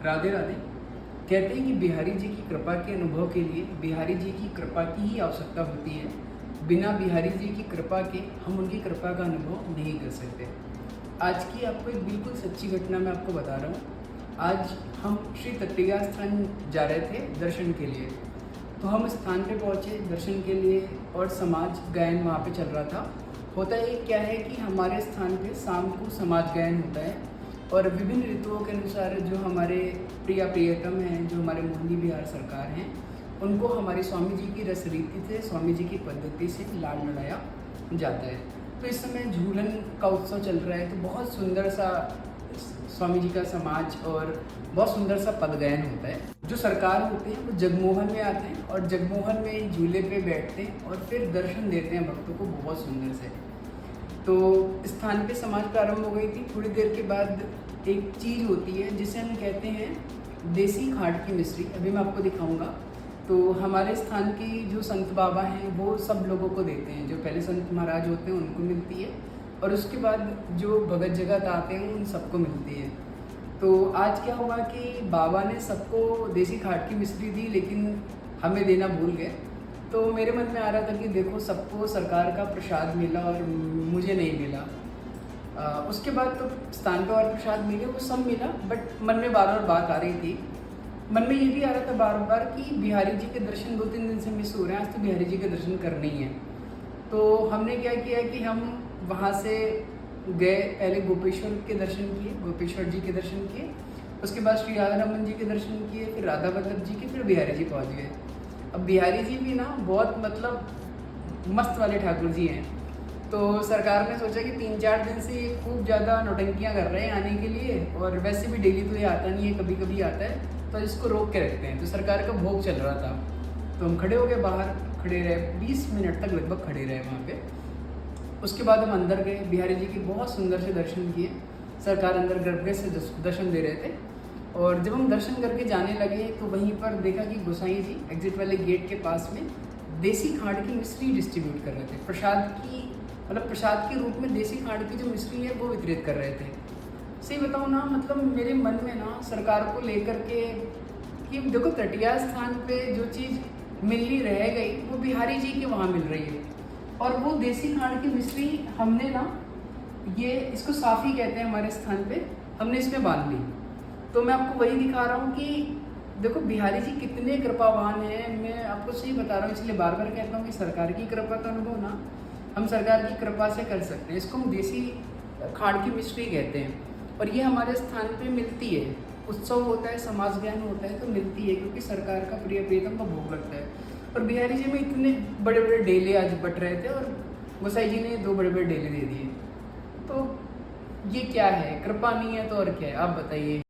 राधे राधे। कहते हैं कि बिहारी जी की कृपा के अनुभव के लिए बिहारी जी की कृपा की ही आवश्यकता होती है। बिना बिहारी जी की कृपा के हम उनकी कृपा का अनुभव नहीं कर सकते। आज की आपको एक बिल्कुल सच्ची घटना मैं आपको बता रहा हूँ। आज हम श्री तट्टिया स्थान जा रहे थे दर्शन के लिए। तो हम स्थान पे पहुँचे दर्शन के लिए और समाज गायन वहाँ पे चल रहा था। होता ये क्या है कि हमारे स्थान पे शाम को समाज गायन होता है और विभिन्न ऋतुओं के अनुसार जो हमारे प्रियतम हैं, जो हमारे मोदी बिहार सरकार हैं, उनको हमारे स्वामी जी की रस रीति से, स्वामी जी की पद्धति से लाड लड़ाया जाता है। तो इस समय झूलन का उत्सव चल रहा है, तो बहुत सुंदर सा स्वामी जी का समाज और बहुत सुंदर सा पदगायन होता है। जो सरकार होते हैं वो जगमोहन में आते हैं और जगमोहन में झूले पे बैठते हैं और फिर दर्शन देते हैं भक्तों को बहुत सुंदर से। तो स्थान पे समाज प्रारंभ हो गई थी। थोड़ी देर के बाद एक चीज़ होती है जिसे हम कहते हैं देसी खाट की मिश्री। अभी मैं आपको दिखाऊंगा। तो हमारे स्थान की जो संत बाबा हैं वो सब लोगों को देते हैं। जो पहले संत महाराज होते हैं उनको मिलती है और उसके बाद जो भगत जगत आते हैं उन सबको मिलती है। तो आज क्या हुआ कि बाबा ने सबको देसी खाट की मिश्री दी, लेकिन हमें देना भूल गए। तो मेरे मन में आ रहा था कि देखो सबको सरकार का प्रसाद मिला और मुझे नहीं मिला। उसके बाद तो स्थान पे और प्रसाद मिले, वो सब मिला, बट मन में बार बार बात आ रही थी। मन में ये भी आ रहा था बार बार कि बिहारी जी के दर्शन 2-3 दिन से मिस हो रहे हैं, आज तो बिहारी जी के दर्शन करने ही हैं। तो हमने क्या किया कि हम वहाँ से गए, पहले गोपेश्वर के दर्शन किए, गोपेश्वर जी के दर्शन किए, उसके बाद श्री राधा रमन जी के दर्शन किए, फिर राधा वल्लभ जी के, फिर बिहारी जी पहुँच गए। अब बिहारी जी भी ना बहुत मतलब मस्त वाले ठाकुर जी हैं। तो सरकार ने सोचा कि 3-4 दिन से ये खूब ज़्यादा नौटंकियाँ कर रहे हैं आने के लिए, और वैसे भी डेली तो ये आता नहीं है, कभी कभी आता है, तो इसको रोक के रखते हैं। तो सरकार का भोग चल रहा था, तो हम खड़े हो गए, बाहर खड़े रहे, 20 मिनट तक लगभग खड़े रहे वहाँ पे। उसके बाद हम अंदर गए, बिहारी जी के बहुत सुंदर से दर्शन किए। सरकार अंदर गर्भगृह से दर्शन दे रहे थे और जब हम दर्शन करके जाने लगे तो वहीं पर देखा कि गोसाई जी एग्जिट वाले गेट के पास में देसी खाड़ की मिश्री डिस्ट्रीब्यूट कर रहे थे। प्रसाद की मतलब प्रसाद के रूप में देसी खाड़ की जो मिश्री है वो वितरित कर रहे थे। सही बताऊँ ना, मतलब मेरे मन में ना सरकार को लेकर के कि देखो तटिया स्थान पे जो चीज़ मिलनी रह गई वो बिहारी जी के वहाँ मिल रही है। और वो देसी खाड़ की मिश्री हमने ना, ये इसको साफ़ी कहते हैं हमारे स्थान पे, हमने इसमें बांध ली। तो मैं आपको वही दिखा रहा हूँ कि देखो बिहारी जी कितने कृपावान हैं। मैं आपको सही बता रहा हूँ, इसलिए बार बार कहता हूँ कि सरकार की कृपा का अनुभव ना हम सरकार की कृपा से कर सकते हैं। इसको हम देसी खाड़ की मिश्री कहते हैं और ये हमारे स्थान पे मिलती है। उत्सव होता है, समाज ज्ञान होता है तो मिलती है, क्योंकि सरकार का प्रियतम का भोग लगता है। और बिहारी जी में इतने बड़े बड़े डेले आज बट रहे थे और गोसाई जी ने 2 बड़े बड़े डेले दे दिए। तो ये क्या है, कृपा नहीं है तो और क्या है, आप बताइए।